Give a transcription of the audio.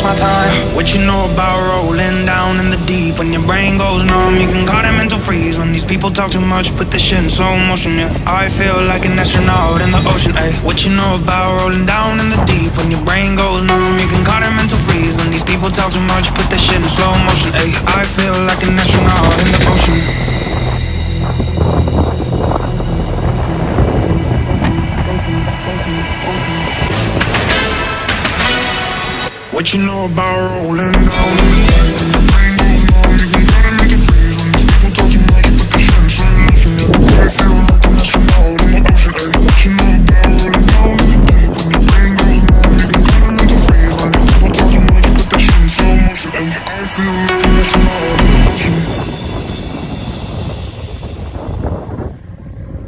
my time. What you know about rolling down in the deep? When your brain goes numb, you can call it mental freeze. When these people talk too much, put this shit in slow motion, yeah. I feel like an astronaut in the ocean, ayy. What you know about rolling down in the deep? When your brain goes numb, you can call it mental freeze. When these people talk too much, put this shit in slow motion, ayy. I feel like an astronaut in the ocean. What you know about rolling down in the deep?